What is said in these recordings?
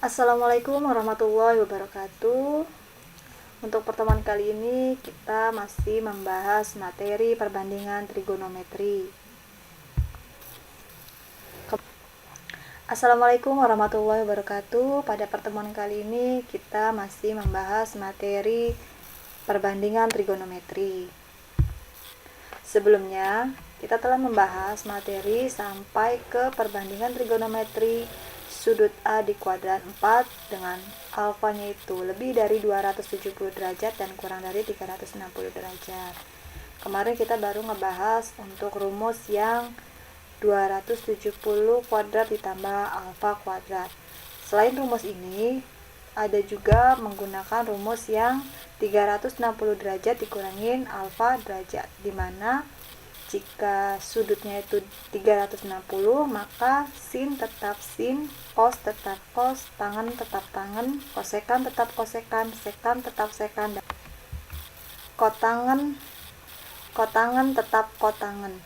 Assalamualaikum warahmatullahi wabarakatuh. Untuk pertemuan kali ini kita masih membahas materi perbandingan trigonometri. Assalamualaikum warahmatullahi wabarakatuh. Pada pertemuan kali ini kita masih membahas materi perbandingan trigonometri. Sebelumnya kita telah membahas materi sampai ke perbandingan trigonometri sudut A di kuadran 4 dengan alfanya itu lebih dari 270 derajat dan kurang dari 360 derajat. Kemarin kita baru ngebahas untuk rumus yang 270 kuadrat ditambah alfa kuadrat. Selain rumus ini, ada juga menggunakan rumus yang 360 derajat dikurangin alfa derajat, di mana jika sudutnya itu 360, maka sin tetap sin, cos tetap cos, tangen tetap tangen, kosekan tetap kosekan, sekan tetap sekan, dan kotangen tetap kotangen.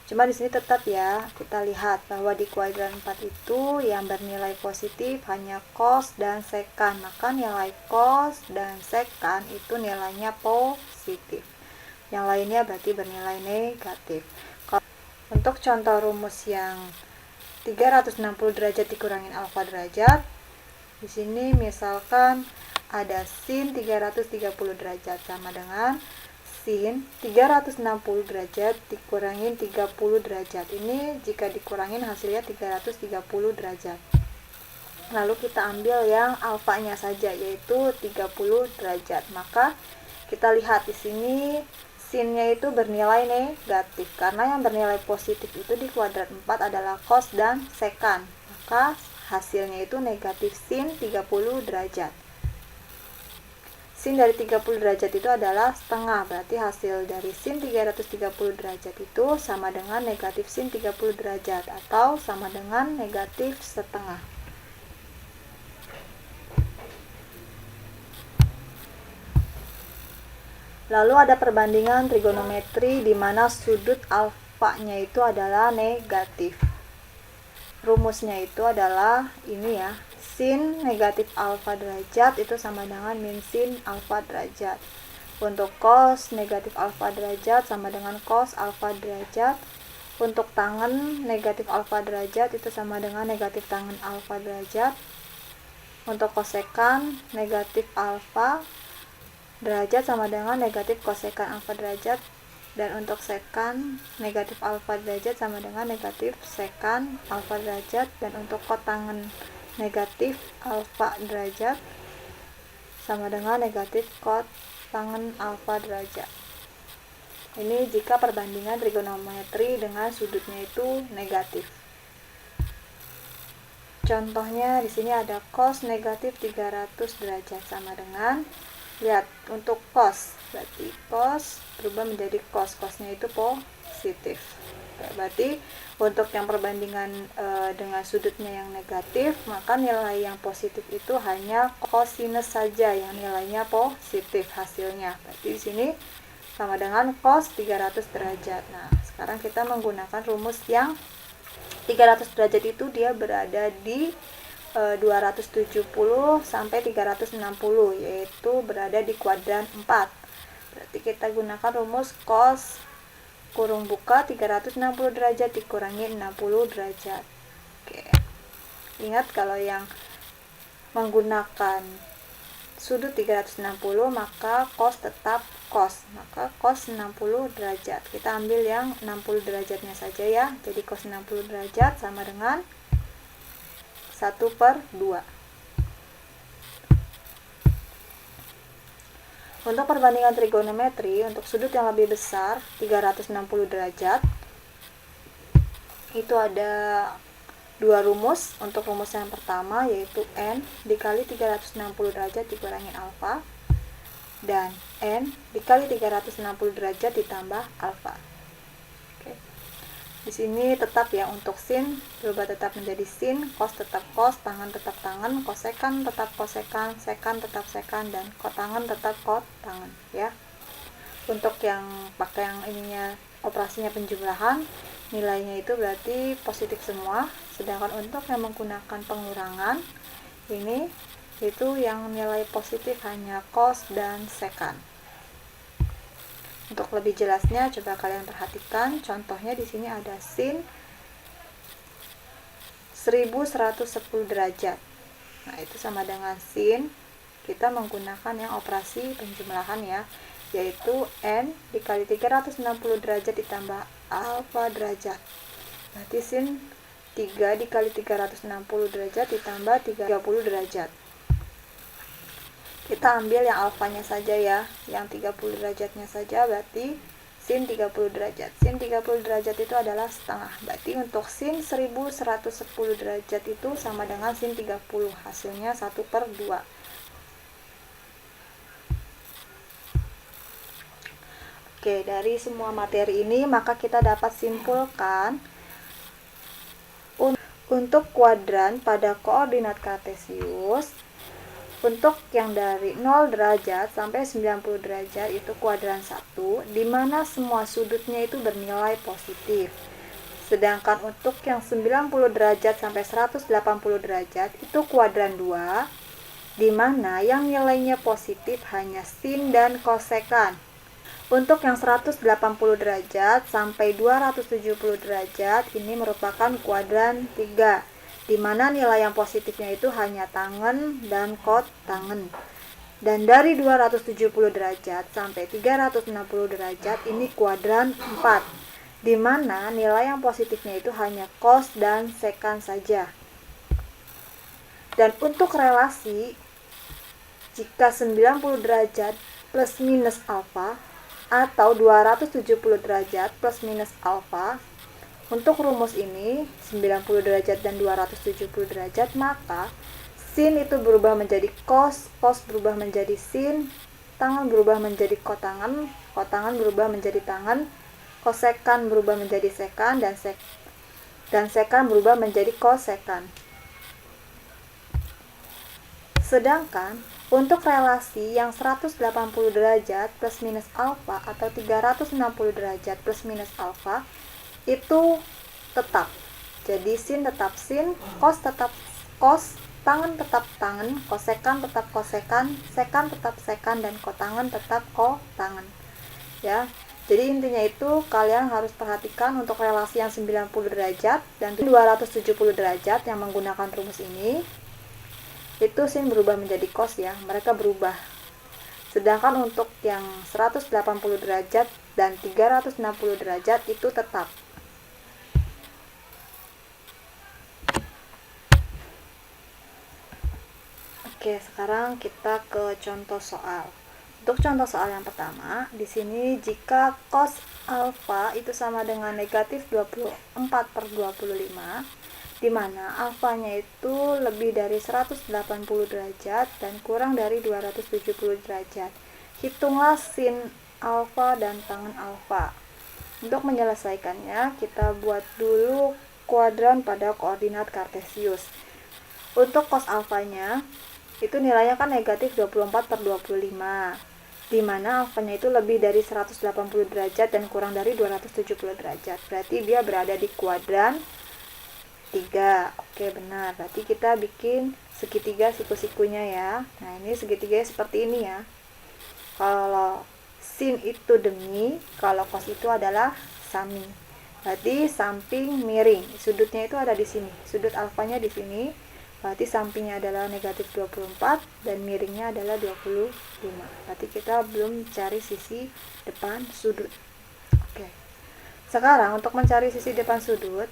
Cuma di sini tetap ya, kita lihat bahwa di kuadran 4 itu yang bernilai positif hanya cos dan sekan, maka nilai cos dan sekan itu nilainya positif. Yang lainnya berarti bernilai negatif. Untuk contoh rumus yang 360 derajat dikurangin alfa derajat, di sini misalkan ada sin 330 derajat sama dengan sin 360 derajat dikurangin 30 derajat. Ini jika dikurangin hasilnya 330 derajat. Lalu kita ambil yang alfanya saja, yaitu 30 derajat. Maka kita lihat di sini sinnya itu bernilai negatif, karena yang bernilai positif itu di kuadrat 4 adalah cos dan sekan, maka hasilnya itu negatif sin 30 derajat. Sin dari 30 derajat itu adalah setengah, berarti hasil dari sin 330 derajat itu sama dengan negatif sin 30 derajat, atau sama dengan negatif setengah. Lalu ada perbandingan trigonometri di mana sudut alfanya itu adalah negatif. Rumusnya itu adalah ini ya, sin negatif alfa derajat itu sama dengan min sin alfa derajat. Untuk cos negatif alfa derajat sama dengan cos alfa derajat. Untuk tangen negatif alfa derajat itu sama dengan negatif tangen alfa derajat. Untuk kosekan negatif alfa derajat sama dengan negatif kosekan alfa derajat, dan untuk sekan negatif alfa derajat sama dengan negatif sekan alfa derajat, dan untuk kotangen negatif alfa derajat sama dengan negatif kotangen alfa derajat. Ini jika perbandingan trigonometri dengan sudutnya itu negatif. Contohnya di sini ada cos negatif 300 derajat sama dengan, lihat untuk cos, berarti cos berubah menjadi cos, cosnya itu positif. Berarti untuk yang perbandingan dengan sudutnya yang negatif, maka nilai yang positif itu hanya cosinus saja yang nilainya positif hasilnya. Berarti di sini sama dengan cos 300 derajat. Nah, sekarang kita menggunakan rumus yang 300 derajat itu dia berada di 270 sampai 360, yaitu berada di kuadran 4. Berarti kita gunakan rumus cos kurung buka 360 derajat dikurangi 60 derajat. Oke. Ingat kalau yang menggunakan sudut 360 maka cos tetap cos, maka cos 60 derajat. Kita ambil yang 60 derajatnya saja ya. Jadi cos 60 derajat sama dengan 1/2. Untuk perbandingan trigonometri untuk sudut yang lebih besar 360 derajat itu ada dua rumus. Untuk rumus yang pertama yaitu n dikali 360 derajat dikurangi alfa, dan n dikali 360 derajat ditambah alfa. Di sini tetap ya, untuk sin berubah tetap menjadi sin, cos tetap cos, tangen tetap tangen, kosekan tetap kosekan, sekan tetap sekan, dan kotangen tetap kotangen ya. Untuk yang pakai yang ininya operasinya penjumlahan, nilainya itu berarti positif semua. Sedangkan untuk yang menggunakan pengurangan ini itu yang nilai positif hanya cos dan sekan. Untuk lebih jelasnya coba kalian perhatikan contohnya di sini ada sin 1110 derajat. Nah, itu sama dengan sin, kita menggunakan yang operasi penjumlahan ya, yaitu n dikali 360 derajat ditambah alfa derajat. Berarti sin 3 dikali 360 derajat ditambah 30 derajat. Kita ambil yang alfanya saja ya, yang 30 derajatnya saja, berarti sin 30 derajat. Sin 30 derajat itu adalah setengah. Berarti untuk sin 1110 derajat itu sama dengan sin 30. Hasilnya 1/2. Oke, dari semua materi ini maka kita dapat simpulkan untuk kuadran pada koordinat kartesius, untuk yang dari 0 derajat sampai 90 derajat itu kuadran 1, di mana semua sudutnya itu bernilai positif. Sedangkan untuk yang 90 derajat sampai 180 derajat itu kuadran 2, di mana yang nilainya positif hanya sin dan kosekan. Untuk yang 180 derajat sampai 270 derajat ini merupakan kuadran 3, di mana nilai yang positifnya itu hanya tangen dan kotangen. Dan dari 270 derajat sampai 360 derajat ini kuadran 4, di mana nilai yang positifnya itu hanya cos dan sekan saja. Dan untuk relasi, jika 90 derajat plus minus alfa atau 270 derajat plus minus alfa, untuk rumus ini 90 derajat dan 270 derajat, maka sin itu berubah menjadi cos, cos berubah menjadi sin, tangen berubah menjadi kotangen, kotangen berubah menjadi tangen, kosekan berubah menjadi sekan, dan sekan berubah menjadi kosekan. Sedangkan untuk relasi yang 180 derajat plus minus alfa atau 360 derajat plus minus alfa itu tetap. Jadi sin tetap sin, cos tetap cos, tangen tetap tangen, kosekan tetap kosekan, sekan tetap sekan, dan kotangen tetap kotangen. Ya. Jadi intinya itu kalian harus perhatikan untuk relasi yang 90 derajat dan 270 derajat yang menggunakan rumus ini. Itu sin berubah menjadi cos ya, mereka berubah. Sedangkan untuk yang 180 derajat dan 360 derajat itu tetap. Oke, sekarang kita ke contoh soal. Untuk contoh soal yang pertama, di sini jika cos alfa itu sama dengan negatif 24/25, di mana alfanya itu lebih dari 180 derajat dan kurang dari 270 derajat. Hitunglah sin alfa dan tangen alfa. Untuk menyelesaikannya, kita buat dulu kuadran pada koordinat kartesius. Untuk cos alfanya, itu nilainya kan negatif 24/25, di mana alfanya itu lebih dari 180 derajat dan kurang dari 270 derajat. Berarti dia berada di kuadran 3. Oke, benar. Berarti kita bikin segitiga siku-sikunya ya. Nah, ini segitiganya seperti ini ya. Kalau sin itu demi, kalau cos itu adalah sami. Berarti samping miring. Sudutnya itu ada di sini. Sudut alfanya di sini. Berarti sampingnya adalah negatif 24 dan miringnya adalah 25. Berarti kita belum cari sisi depan sudut. Oke. Sekarang untuk mencari sisi depan sudut,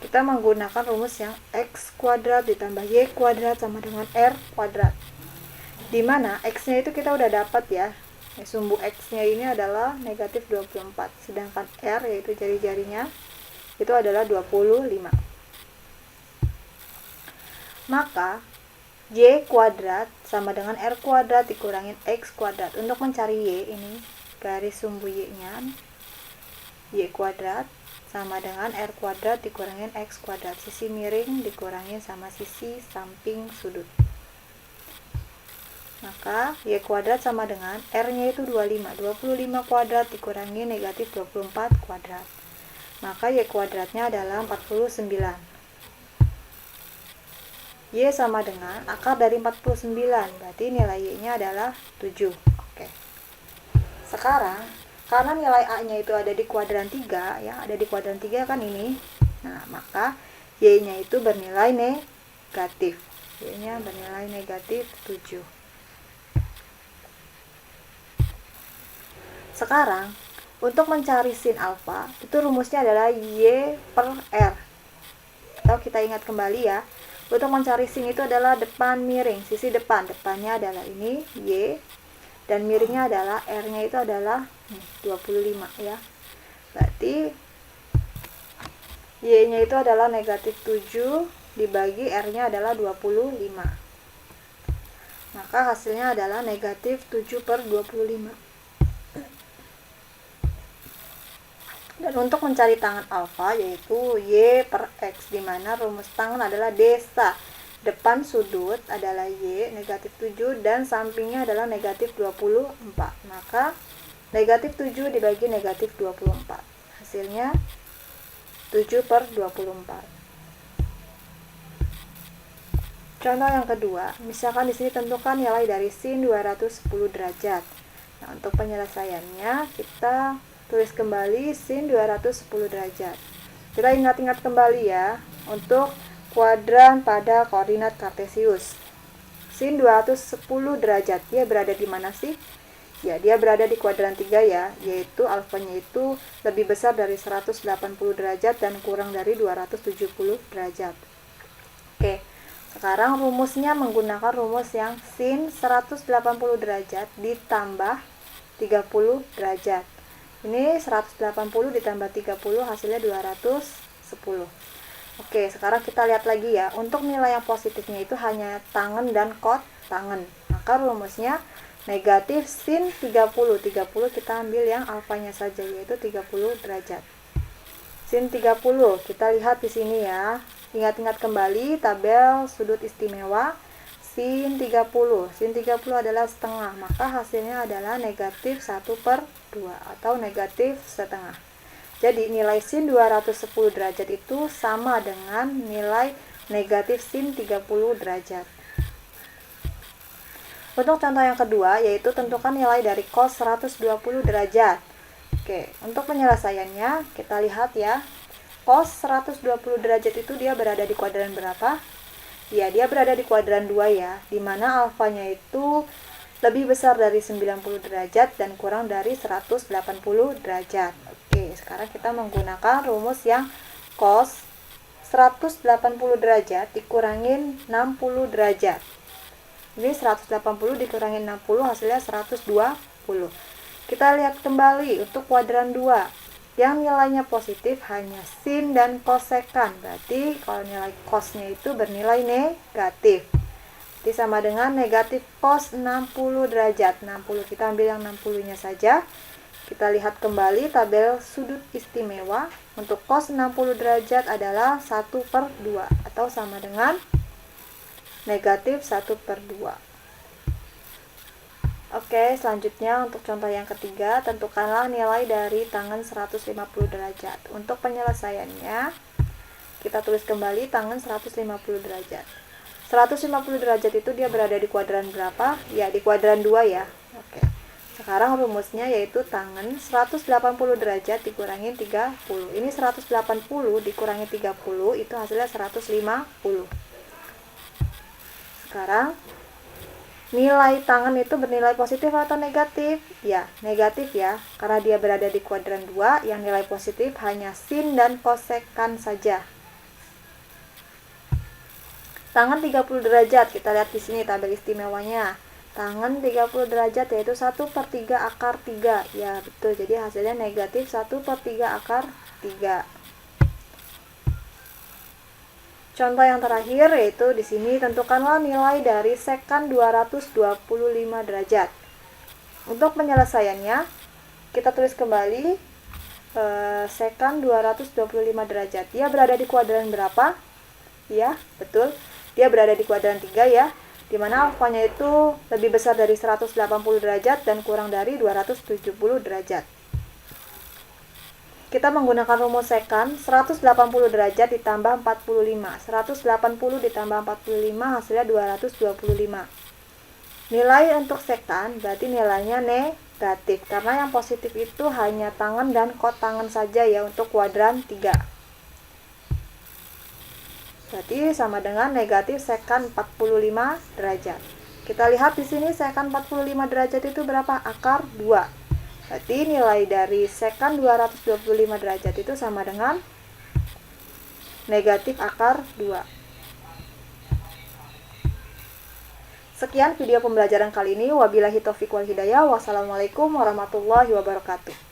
kita menggunakan rumus yang x kuadrat ditambah y kuadrat sama dengan r kuadrat. Dimana x-nya itu kita udah dapat ya. Sumbu x-nya ini adalah negatif 24. Sedangkan r yaitu jari-jarinya itu adalah 25. Maka y kuadrat sama dengan r kuadrat dikurangin x kuadrat. Untuk mencari y ini, garis sumbu y-nya, y kuadrat sama dengan r kuadrat dikurangin x kuadrat. Sisi miring dikurangin sama sisi samping sudut. Maka y kuadrat sama dengan r-nya itu 25. 25 kuadrat dikurangi negatif 24 kuadrat. Maka y kuadratnya adalah 49. Y sama dengan akar dari 49, berarti nilai Y-nya adalah 7. Oke. Sekarang, karena nilai A-nya itu ada di kuadran 3, ya, ada di kuadran 3 kan ini. Nah, maka Y-nya itu bernilai negatif. Y-nya bernilai negatif 7. Sekarang, untuk mencari sin alfa, itu rumusnya adalah Y per R. Atau kita ingat kembali ya, untuk mencari sin itu adalah depan miring, sisi depan. Depannya adalah ini, Y, dan miringnya adalah R-nya itu adalah 25 ya. Berarti Y-nya itu adalah negatif 7 dibagi R-nya adalah 25. Maka hasilnya adalah negatif 7 per 25. Dan untuk mencari tangan alfa yaitu Y per X, di mana rumus tangan adalah desa. Depan sudut adalah Y, negatif 7, dan sampingnya adalah negatif 24. Maka negatif 7 dibagi negatif 24. Hasilnya 7 per 24. Contoh yang kedua, misalkan di sini tentukan nilai dari sin 210 derajat. Nah, untuk penyelesaiannya kita tulis kembali sin 210 derajat. Kita ingat-ingat kembali ya, untuk kuadran pada koordinat kartesius. Sin 210 derajat, dia berada di mana sih? Ya, dia berada di kuadran 3 ya, yaitu alfanya itu lebih besar dari 180 derajat dan kurang dari 270 derajat. Oke, sekarang rumusnya menggunakan rumus yang sin 180 derajat ditambah 30 derajat. Ini 180 ditambah 30 hasilnya 210. Oke, sekarang kita lihat lagi ya. Untuk nilai yang positifnya itu hanya tangen dan kot tangen. Maka rumusnya negatif sin 30. 30 kita ambil yang alfanya saja, yaitu 30 derajat. Sin 30, kita lihat di sini ya. Ingat-ingat kembali tabel sudut istimewa. Sin 30. Sin 30 adalah setengah, maka hasilnya adalah negatif 1 per 2 atau negatif setengah. Jadi nilai sin 210 derajat itu sama dengan nilai negatif sin 30 derajat. Untuk contoh yang kedua, yaitu tentukan nilai dari cos 120 derajat. Oke, untuk penyelesaiannya kita lihat ya. Cos 120 derajat itu dia berada di kuadran berapa? Ya, dia berada di kuadran 2 ya, dimana alfanya itu lebih besar dari 90 derajat dan kurang dari 180 derajat. Oke, sekarang kita menggunakan rumus yang cos 180 derajat dikurangin 60 derajat. Ini 180 dikurangin 60 hasilnya 120. Kita lihat kembali untuk kuadran 2. Yang nilainya positif hanya sin dan kosekan. Berarti kalau nilai cosnya itu bernilai negatif. Jadi sama dengan negatif cos 60 derajat. 60 kita ambil yang 60-nya saja. Kita lihat kembali tabel sudut istimewa. Untuk cos 60 derajat adalah 1 per 2 atau sama dengan negatif 1 per 2. Oke, selanjutnya untuk contoh yang ketiga, tentukanlah nilai dari tangen 150 derajat. Untuk penyelesaiannya, kita tulis kembali tangen 150 derajat. 150 derajat itu dia berada di kuadran berapa? Ya, di kuadran 2 ya. Oke. Sekarang rumusnya yaitu tangen 180 derajat dikurangi 30. Ini 180 dikurangi 30 itu hasilnya 150. Sekarang nilai tangan itu bernilai positif atau negatif? Ya, negatif ya. Karena dia berada di kuadran 2, yang nilai positif hanya sin dan kosekan saja. Tangan 30 derajat, kita lihat di sini tabel istimewanya. Tangan 30 derajat yaitu 1 per 3 akar 3. Ya, betul. Jadi hasilnya negatif 1 per 3 akar 3. Contoh yang terakhir yaitu di sini tentukanlah nilai dari sekan 225 derajat. Untuk penyelesaiannya kita tulis kembali sekan 225 derajat. Dia berada di kuadran berapa? Ya, betul. Dia berada di kuadran 3 ya, dimana alfanya itu lebih besar dari 180 derajat dan kurang dari 270 derajat. kita menggunakan rumus sekan. 180 derajat ditambah 45. 180 ditambah 45 hasilnya 225. Nilai untuk sekan berarti nilainya negatif, karena yang positif itu hanya tangan dan kotangan saja ya untuk kuadran 3. Berarti sama dengan negatif sekan 45 derajat. Kita lihat di sini sekan 45 derajat itu berapa? Akar 2. Berarti nilai dari sekan 225 derajat itu sama dengan negatif akar 2. Sekian video pembelajaran kali ini. Wabillahi taufiq wal hidayah. Wassalamualaikum warahmatullahi wabarakatuh.